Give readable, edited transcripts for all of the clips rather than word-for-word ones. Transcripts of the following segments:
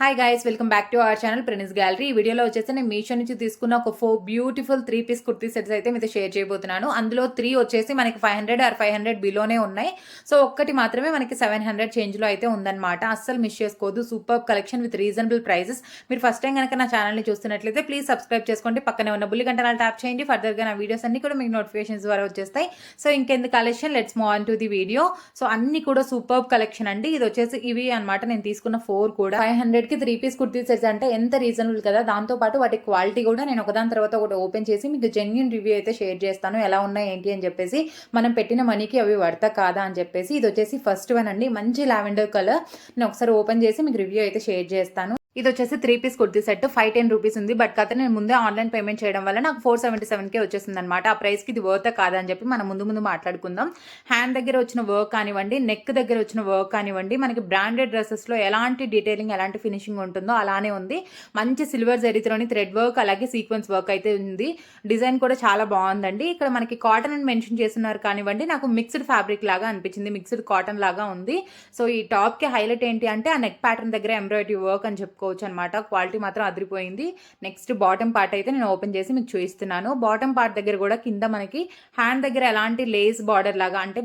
Hi guys, welcome back to our channel prince gallery. ఈ వీడియోలో వచ్చేసి నేను మీషో నుంచి తీసుకున్న ఒక 4 బ్యూటిఫుల్ 3-పీస్ కుర్తీ సెట్స్ అయితే మీతో షేర్ చేయబోతున్నాను. అందులో 3 వచ్చేసి మనకి 500 ఆర్ 500 బిలోనే ఉన్నాయి. సో ఒక్కటి మాత్రమే మనకి 700 చేంజ్లో అయితే ఉందన్నమాట. అస్సలు మిస్ చేసుకోవద్దు. Super collection with reasonable prices. మీరు ఫస్ట్ టైం కనుక నా ఛానల్ని చూస్తున్నట్లయితే ప్లీజ్ సబ్స్క్రైబ్ చేసుకోండి. పక్కనే ఉన్న బుల్లి గంటలు ట్యాప్ చేయండి. ఫర్దర్గా నా వీడియోస్ అన్ని కూడా మీకు నోటిఫికేషన్స్ ద్వారా వచ్చేస్తాయి. సో ఇంకెందుకు collection, let's move on to the video. So అన్ని కూడా సూపర్ కలెక్షన్ అండి. ఇది వచ్చేసి ఇవి అనమాట. నేను తీసుకున్న 4 కూడా 500కి 3-పీస్ కుర్తీ సెట్స్ అంటే ఎంత రీజనబుల్ కదా. దాంతోపాటు వాటి క్వాలిటీ కూడా నేను ఒకదాని తర్వాత ఒకటి ఓపెన్ చేసి మీకు జెన్యూన్ రివ్యూ అయితే షేర్ చేస్తాను. ఎలా ఉన్నాయి ఏంటి అని చెప్పేసి, మనం పెట్టిన మనీకి అవి వర్త కాదా అని చెప్పేసి. ఇది వచ్చేసి ఫస్ట్ వన్ అండి, మంచి లావెండర్ కలర్. నేను ఒకసారి ఓపెన్ చేసి మీకు రివ్యూ అయితే షేర్ చేస్తాను. ఇది వచ్చేసి 3-పీస్ కుర్తీ సెట్ 510 రూపీస్ ఉంది. బట్ కాకపోతే నేను ముందే ఆన్లైన్ పేమెంట్ చేయడం వల్ల నాకు 477కే వచ్చేసింది అనమాట. ఆ ప్రైస్కి ఇది వర్త్ కాదని చెప్పి మనం ముందు మాట్లాడుకుందాం. హ్యాండ్ దగ్గర వచ్చిన వర్క్ కానివ్వండి, నెక్ దగ్గర వచ్చిన వర్క్ కానివ్వండి, మనకి బ్రాండెడ్ డ్రెస్సెస్లో ఎలాంటి డీటెయిలింగ్, ఎలాంటి ఫినిషింగ్ ఉంటుందో అలానే ఉంది. మంచి సిల్వర్ జరీతోని థ్రెడ్ వర్క్, అలాగే సీక్వెన్స్ వర్క్ అయితే ఉంది. డిజైన్ కూడా చాలా బాగుందండి. ఇక్కడ మనకి కాటన్ అని మెన్షన్ చేస్తున్నారు కానివ్వండి, నాకు మిక్స్డ్ ఫ్యాబ్రిక్ లాగా అనిపించింది, మిక్స్డ్ కాటన్ లాగా ఉంది. సో ఈ టాప్కి హైలైట్ ఏంటి అంటే ఆ నెక్ ప్యాటర్న్ దగ్గర ఎంబ్రాయిడరీ వర్క్ అని చెప్పుకోవచ్చు అనమాట. క్వాలిటీ మాత్రం అదిరిపోయింది. నెక్స్ట్ బాటమ్ పార్ట్ అయితే నేను ఓపెన్ చేసి మీకు చూపిస్తున్నాను. బాటమ్ పార్ట్ దగ్గర కూడా కింద మనకి హ్యాండ్ దగ్గర ఎలాంటి లేస్ బార్డర్ లాగా అంటే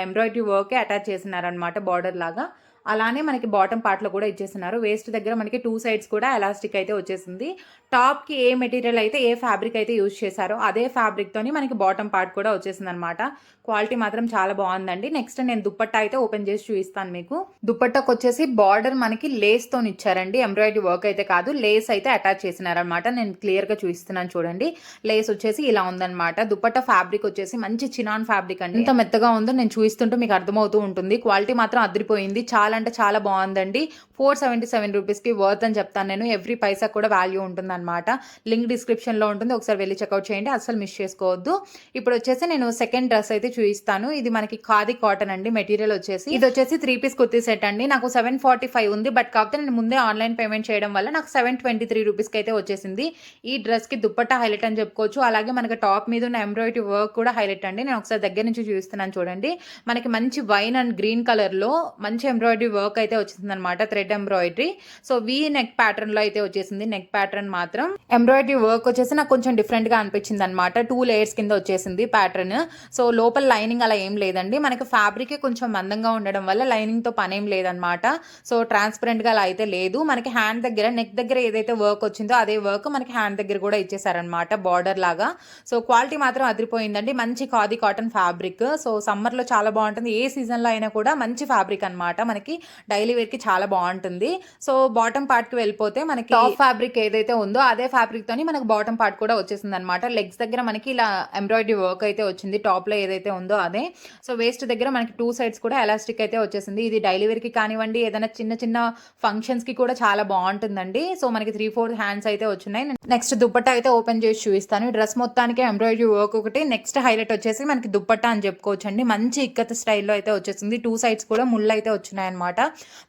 ఎంబ్రాయిడరీ వర్కే అటాచ్ చేసినారనమాట, బార్డర్ లాగా. అలానే మనకి బాటమ్ పార్ట్లో కూడా ఇచ్చేస్తున్నారు. వేస్ట్ దగ్గర మనకి 2 సైడ్స్ కూడా ఎలాస్టిక్ అయితే వచ్చేసింది. టాప్కి ఏ మెటీరియల్ అయితే, ఏ ఫ్యాబ్రిక్ అయితే యూజ్ చేశారో అదే ఫ్యాబ్రిక్తోని మనకి బాటమ్ పార్ట్ కూడా వచ్చేసింది అనమాట. క్వాలిటీ మాత్రం చాలా బాగుందండి. నెక్స్ట్ నేను దుప్పట్టా అయితే ఓపెన్ చేసి చూపిస్తాను మీకు. దుప్పట్టాకు వచ్చేసి బార్డర్ మనకి లేస్తో ఇచ్చారండి, ఎంబ్రాయిడరీ వర్క్ అయితే కాదు. లేస్ అయితే అటాచ్ చేసినారనమాట. నేను క్లియర్గా చూపిస్తున్నాను చూడండి. లేస్ వచ్చేసి ఇలా ఉందన్నమాట. దుప్పట్టా ఫ్యాబ్రిక్ వచ్చేసి మంచి చినాన్ ఫ్యాబ్రిక్ అండి. ఎంత మెత్తగా ఉందో నేను చూపిస్తుంటే మీకు అర్థమవుతూ ఉంటుంది. క్వాలిటీ మాత్రం అదిరిపోయింది. చాలా అంటే చాలా బాగుందండి. 477 రూపీస్కి వర్త్ అని చెప్తాను నేను. ఎవ్రీ పైసా కూడా వాల్యూ ఉంటుంది అనమాట. లింక్ డిస్క్రిప్షన్లో ఉంటుంది, ఒకసారి వెళ్ళి చెక్అవుట్ చేయండి, అసలు మిస్ చేసుకోవద్దు. ఇప్పుడు వచ్చేసి నేను సెకండ్ డ్రెస్ అయితే చూపిస్తాను. ఇది మనకి ఖాదీ కాటన్ అండి మెటీరియల్ వచ్చేసి. ఇది వచ్చేసి 3-పీస్ కుర్తీ సెట్ అండి. నాకు 745 ఉంది. బట్ కాకపోతే నేను ముందే ఆన్లైన్ పేమెంట్ చేయడం వల్ల నాకు 723 రూపీస్కి అయితే వచ్చేసింది. ఈ డ్రెస్కి దుప్పట్టా హైలైట్ అని చెప్పుకోవచ్చు. అలాగే మనకి టాప్ మీద ఉన్న ఎంబ్రాయిడరీ వర్క్ కూడా హైలైట్ అండి. నేను ఒకసారి దగ్గర నుంచి చూపిస్తున్నాను చూడండి. మనకి మంచి వైన్ అండ్ గ్రీన్ కలర్లో మంచి ఎంబ్రాయిడరీ వర్క్ అయితే వచ్చింది అనమాట, thread embroidery. So V neck pattern లో అయితే వచ్చేసింది. నెక్ ప్యాటర్న్ మాత్రం ఎంబ్రాయిడరీ వర్క్ వచ్చేసి నాకు కొంచెం డిఫరెంట్ గా అనిపించింది అనమాట. 2 లేయర్స్ కింద వచ్చేసింది ప్యాటర్న్. సో లోపల లైనింగ్ అలా ఏం లేదండి. మనకి ఫ్యాబ్రిక్ కొంచెం మందంగా ఉండడం వల్ల లైనింగ్ తో పనేం లేదనమాట. సో ట్రాన్స్పరెంట్ గా అలా అయితే లేదు. మనకి హ్యాండ్ దగ్గర, నెక్ దగ్గర ఏదైతే వర్క్ వచ్చిందో అదే వర్క్ మనకి హ్యాండ్ దగ్గర కూడా ఇచ్చేసారనమాట, బార్డర్ లాగా. సో క్వాలిటీ మాత్రం అదిరిపోయిందండి. మంచి khadi cotton fabric. So summer లో చాలా బాగుంటుంది. ఏ సీజన్ లో అయినా కూడా మంచి ఫ్యాబ్రిక్ అనమాట. మనకి డైలీ వేర్ కి చాలా బాగుంటుంది. సో బాటమ్ పార్ట్ కి వెళ్ళిపోతే మనకి టాప్ ఫ్యాబ్రిక్ ఏదైతే ఉందో అదే ఫ్యాబ్రిక్ తోని మనకి బాటమ్ పార్ట్ కూడా వచ్చేసింది అనమాట. లెగ్స్ దగ్గర మనకి ఇలా ఎంబ్రాయిడరీ వర్క్ అయితే వచ్చింది, టాప్ లో ఏదైతే ఉందో అదే. సో వేస్ట్ దగ్గర మనకి 2 సైడ్స్ కూడా ఎలాస్టిక్ అయితే వచ్చేసింది. ఇది డైలీ వేర్ కి కానివ్వండి, ఏదైనా చిన్న చిన్న ఫంక్షన్స్ కి కూడా చాలా బాగుంటుందండి. సో మనకి 3-4 హ్యాండ్స్ అయితే వచ్చినాయి. నెక్స్ట్ దుప్పట్టా అయితే ఓపెన్ చేసి చూపిస్తాను. డ్రెస్ మొత్తానికి ఎంబ్రాయిడరీ వర్క్ ఒకటి. నెక్స్ట్ హైలైట్ వచ్చేసి మనకి దుప్పట్టా అని చెప్పుకోవచ్చు అండి. మంచి ఇక్కత్ స్టైల్లో అయితే వచ్చేసింది. 2 సైడ్స్ కూడా ముళ్ళు అయితే వచ్చినాయి అనమాట.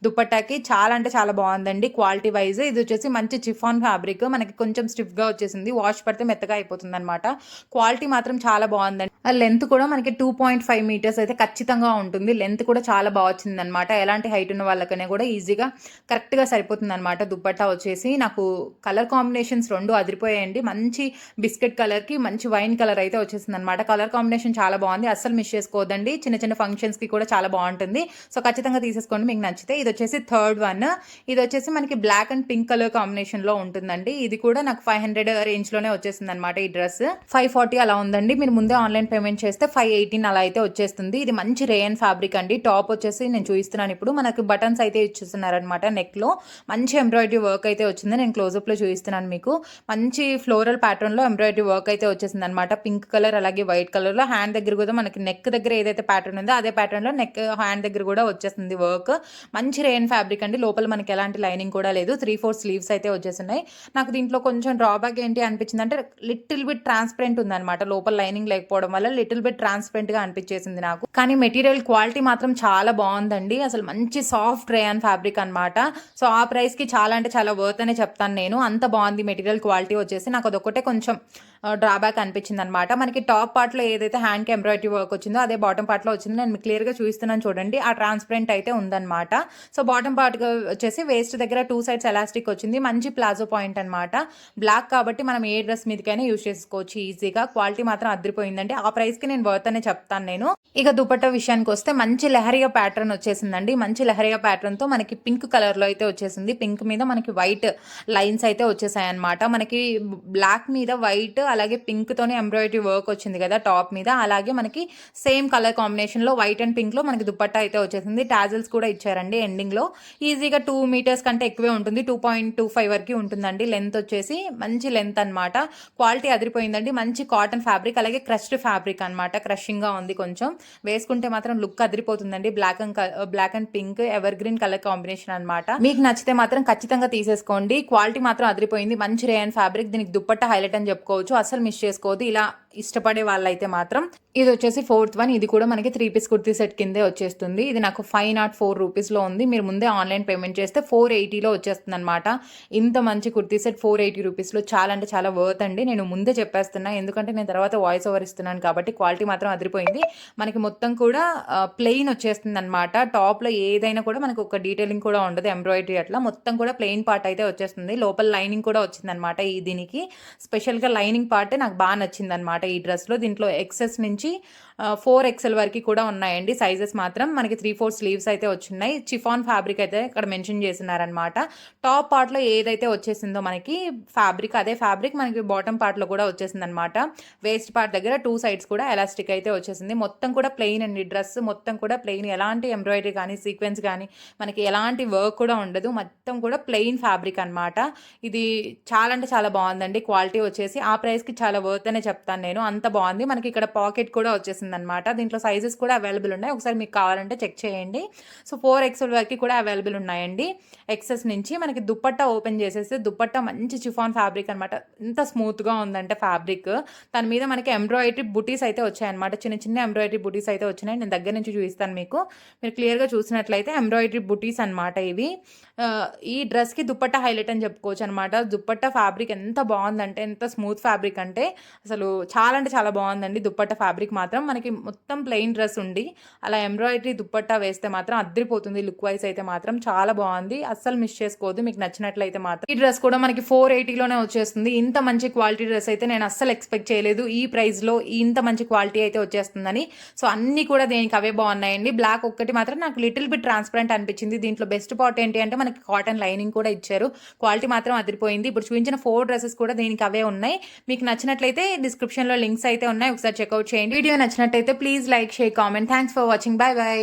దుప్పట్టాకి చాలా అంటే చాలా బాగుందండి క్వాలిటీ వైజ్. ఇది వచ్చేసి మంచి చిఫాన్ ఫ్యాబ్రిక్, మనకి కొంచెం స్టిఫ్ గా వచ్చేసింది. వాష్ పడితే మెత్తగా అయిపోతుంది అనమాట. క్వాలిటీ మాత్రం చాలా బాగుందండి. లెంత్ కూడా మనకి 2.5 మీటర్స్ అయితే ఖచ్చితంగా ఉంటుంది. లెంత్ కూడా చాలా బాగా వచ్చింది అనమాట. ఎలాంటి హైట్ ఉన్న వాళ్ళకనే కూడా ఈజీగా కరెక్ట్ గా సరిపోతుంది అనమాట. దుప్పట్టా వచ్చేసి నాకు కలర్ కాంబినేషన్స్ 2 అదిరిపోయాయండి. మంచి బిస్కెట్ కలర్ కి మంచి వైన్ కలర్ అయితే వచ్చేసింది అనమాట. కలర్ కాంబినేషన్ చాలా బాగుంది, అస్సలు మిస్ చేసుకోవద్దండి. చిన్న చిన్న ఫంక్షన్స్ కి కూడా చాలా బాగుంటుంది. సో ఖచ్చితంగా తీసేసుకోండి మీకు నచ్చితే. ఇది వచ్చేసి థర్డ్ వన్. ఇది వచ్చేసి మనకి black and pink colour combination లో ఉంటుందండి. ఇది కూడా నాకు 500 రేంజ్ లోనే వచ్చేసింది అనమాట. ఈ డ్రెస్ 540 అలా ఉందండి. మీరు ముందే ఆన్లైన్ పేమెంట్ చేస్తే 518 అలా అయితే వచ్చేస్తుంది. ఇది మంచి రేయన్ ఫ్యాబ్రిక్ అండి. టాప్ వచ్చేసి నేను చూపిస్తున్నాను ఇప్పుడు. మనకి బటన్స్ అయితే ఇచ్చేస్తున్నారు అనమాట. నెక్ లో మంచి ఎంబ్రాయిడరీ వర్క్ అయితే వచ్చింది. నేను క్లోజ్అప్ లో చూపిస్తున్నాను మీకు. మంచి ఫ్లోరల్ ప్యాటర్న్ లో ఎంబ్రాయిడరీ వర్క్ అయితే వచ్చేసింది అనమాట. పింక్ కలర్ అలాగే వైట్ కలర్ లో. హ్యాండ్ దగ్గర కూడా మనకి నెక్ దగ్గర ఏదైతే ప్యాటర్న్ ఉందో అదే ప్యాటర్న్ లో నెక్ హ్యాండ్ దగ్గర కూడా వచ్చేసింది వర్క్. మంచి రేయన్ ఫ్యాబ్రిక్ అండి. లోపల మనకి ఎలాంటి లైనింగ్ కూడా లేదు. 3-4 స్లీవ్స్ అయితే వచ్చేస్తున్నాయి. నాకు దీంట్లో కొంచెం డ్రాబ్యాక్ ఏంటి అనిపించింది అంటే లిటిల్ బిట్ ట్రాన్స్పరెంట్ ఉందన్నమాట. లోపల లైనింగ్ లేకపోవడం వల్ల లిటిల్ బిట్ ట్రాన్స్పరెంట్ గా అనిపించేసింది నాకు. కానీ మెటీరియల్ క్వాలిటీ మాత్రం చాలా బాగుందండి. అసలు మంచి సాఫ్ట్ రేయన్ ఫ్యాబ్రిక్ అనమాట. సో ఆ ప్రైస్ కి చాలా అంటే చాలా వర్త్ అనే చెప్తాను నేను. అంత బాగుంది మెటీరియల్ క్వాలిటీ వచ్చేసి. నాకు అదొకటే కొంచెం డ్రాబ్యాక్ అనిపించింది అనమాట. మనకి టాప్ పార్ట్లో ఏదైతే హ్యాండ్కి ఎంబ్రాయిడరీ వర్క్ వచ్చిందో అదే బాటమ్ పార్ట్లో వచ్చిందో నేను మీకు క్లియర్గా చూపిస్తున్నాను చూడండి. ఆ ట్రాన్స్పరెంట్ అయితే ఉందన్నమాట. సో బాటమ్ పార్ట్ వచ్చేసి వేస్ట్ దగ్గర 2 సైడ్స్ ఎలాస్టిక్ వచ్చింది. మంచి ప్లాజో పాయింట్ అనమాట. బ్లాక్ కాబట్టి మనం ఏ డ్రెస్ మీదకైనా యూజ్ చేసుకోవచ్చు ఈజీగా. క్వాలిటీ మాత్రం అదిరిపోయిందండి. ఆ ప్రైస్కి నేను వర్త్ అనే చెప్తాను నేను. ఇక దుపట్టా విషయానికి వస్తే మంచి లెహరియా ప్యాటర్న్ వచ్చేసిందండి. మంచి లెహరియా ప్యాటర్న్తో మనకి పింక్ కలర్లో అయితే వచ్చేసింది. పింక్ మీద మనకి వైట్ లైన్స్ అయితే వచ్చేసాయి అనమాట. మనకి బ్లాక్ మీద వైట్ అలాగే పింక్తోనే ఎంబ్రాయిడరీ వర్క్ వచ్చింది కదా టాప్ మీద. అలాగే మనకి సేమ్ కలర్ కాంబినేషన్లో వైట్ అండ్ పింక్లో మనకి దుపట్టా అయితే వచ్చేసింది. టాజిల్స్ కూడా ఇచ్చారండి ఎండింగ్లో. ఈజీగా 2 మీటర్స్ కంటే ఎక్కువే ఉంటుంది. 2.25 వరకు ఉంటుందండి లెంత్ వచ్చేసి. మంచి లెంత్ అనమాట. క్వాలిటీ అదిరిపోయిందండి. మంచి కాటన్ ఫ్యాబ్రిక్ అలాగే క్రష్డ్ ఫ్యాబ్రిక్ అనమాట. క్రషింగ్గా ఉంది కొంచెం. వేసుకుంటే మాత్రం లుక్ అదిరిపోతుందండి. Black and pink evergreen colour combination అనమాట. మీకు నచ్చితే మాత్రం ఖచ్చితంగా తీసేసుకోండి. క్వాలిటీ మాత్రం అదిరిపోయింది. మంచి రేయన్ ఫ్యాబ్రిక్. దీనికి దుపట్టా హైలైట్ అని చెప్పుకోవచ్చు. అసలు మిస్ చేసుకోవద్దు. ఇలా ఇష్టపడే వాళ్ళైతే మాత్రం. ఇది వచ్చేసి 4th వన్. ఇది కూడా మనకి 3 పీస్ కుర్తీ సెట్ కిందే వచ్చేస్తుంది. ఇది నాకు 504 రూపీస్లో ఉంది. మీరు ముందే ఆన్లైన్ పేమెంట్ చేస్తే 480లో వచ్చేస్తుంది అనమాట. ఇంత మంచి కుర్తీ సెట్ 480 రూపీస్లో చాలా అంటే చాలా వర్త్ అండి. నేను ముందే చెప్పేస్తున్నా, ఎందుకంటే నేను తర్వాత వాయిస్ ఓవర్ ఇస్తున్నాను కాబట్టి. క్వాలిటీ మాత్రం అదిరిపోయింది. మనకి మొత్తం కూడా ప్లెయిన్ వచ్చేస్తుంది అనమాట. టాప్లో ఏదైనా కూడా మనకు ఒక డీటెయిలింగ్ కూడా ఉండదు, ఎంబ్రాయిడరీ అట్లా. మొత్తం కూడా ప్లెయిన్ పార్ట్ అయితే వచ్చేస్తుంది. లోపల లైనింగ్ కూడా వచ్చింది అనమాట. దీనికి స్పెషల్గా లైనింగ్ పార్ట్ నాకు బాగా నచ్చింది అనమాట ఈ డ్రెస్లో. దీంట్లో ఎక్సెస్ నుంచి 4XL వరకు కూడా ఉన్నాయండి సైజెస్ మాత్రం. మనకి 3/4 స్లీవ్స్ అయితే వచ్చినాయి. చిఫాన్ ఫ్యాబ్రిక్ అయితే ఇక్కడ మెన్షన్ చేస్తున్నారనమాట. టాప్ పార్ట్లో ఏదైతే వచ్చేసిందో మనకి ఫ్యాబ్రిక్, అదే ఫ్యాబ్రిక్ మనకి బాటమ్ పార్ట్లో కూడా వచ్చేసింది అనమాట. వేస్ట్ పార్ట్ దగ్గర 2 సైడ్స్ కూడా ఎలాస్టిక్ అయితే వచ్చేసింది. మొత్తం కూడా ప్లెయిన్ అండి. డ్రెస్ మొత్తం కూడా ప్లెయిన్. ఎలాంటి ఎంబ్రాయిడరీ కానీ సీక్వెన్స్ కానీ మనకి ఎలాంటి వర్క్ కూడా ఉండదు. మొత్తం కూడా ప్లెయిన్ ఫ్యాబ్రిక్ అనమాట. ఇది చాలా అంటే చాలా బాగుందండి. క్వాలిటీ వచ్చేసి ఆ ప్రైస్కి చాలా వర్త్ అనే చెప్తాను నేను. అంత బాగుంది. మనకి ఇక్కడ పాకెట్ కూడా వచ్చేసింది అనమాట. దీంట్లో సైజెస్ కూడా అవైలబుల్ ఉన్నాయి. ఒకసారి మీకు కావాలంటే చెక్ చేయండి. సో 4XL వరకు కూడా అవైలబుల్ ఉన్నాయండి. ఎక్సెస్ నుంచి మనకి దుపట్టా ఓపెన్ చేసేస్తే దుపట్టా మంచి చిఫాన్ ఫ్యాబ్రిక్ అనమాట. ఎంత స్మూత్గా ఉందంటే ఫ్యాబ్రిక్. దాని మీద మనకి ఎంబ్రాయిడరీ బుటీస్ అయితే వచ్చాయన్నమాట. చిన్న చిన్న ఎంబ్రాయిడరీ బుటీస్ అయితే వచ్చినాయి. నేను దగ్గర నుంచి చూపిస్తాను మీకు. మీరు క్లియర్గా చూసినట్లయితే ఎంబ్రాయిడరీ బుటీస్ అనమాట ఇవి. ఈ డ్రెస్కి దుపట్టా హైలైట్ అని చెప్పుకోవచ్చు అనమాట. దుపట్టా ఫ్యాబ్రిక్ ఎంత బాగుందంటే, ఎంత స్మూత్ ఫ్యాబ్రిక్ అంటే అసలు చాలా అంటే చాలా బాగుందండి. దుపట్టా ఫ్యాబ్రిక్ మాత్రం మనకి మొత్తం ప్లెయిన్ డ్రెస్ ఉండి అలా ఎంబ్రాయిడరీ దుపట్టా వేస్తే మాత్రం అద్దరిపోతుంది. లుక్ వైజ్ అయితే మాత్రం చాలా బాగుంది. అస్సలు మిస్ చేసుకోవద్దు. మీకు నచ్చినట్లయితే మాత్రం. ఈ డ్రెస్ కూడా మనకి 480లోనే వచ్చేస్తుంది. ఇంత మంచి క్వాలిటీ డ్రెస్ అయితే నేను అస్సలు ఎక్స్పెక్ట్ చేయలేదు. ఈ ప్రైస్లో ఇంత మంచి క్వాలిటీ అయితే వచ్చేస్తుందని. సో అన్నీ కూడా దేనికి అవే బాగున్నాయండి. బ్లాక్ ఒక్కటి మాత్రం నాకు లిటిల్ బిట్ ట్రాన్స్పరెంట్ అనిపించింది. దీంట్లో బెస్ట్ పార్ట్ ఏంటి అంటే మనకి కాటన్ లైనింగ్ కూడా ఇచ్చారు. క్వాలిటీ మాత్రం అదిరిపోయింది. ఇప్పుడు చూపించిన 4 డ్రెస్సెస్ కూడా దీనికి అవే ఉన్నాయి. మీకు నచ్చినట్లయితే డిస్క్రిప్షన్లో లింక్స్ అయితే ఉన్నాయి. ఒకసారి చెక్అవుట్ చేయండి. వీడియో నచ్చినట్లయితే please like, share, comment. Thanks for watching. Bye bye.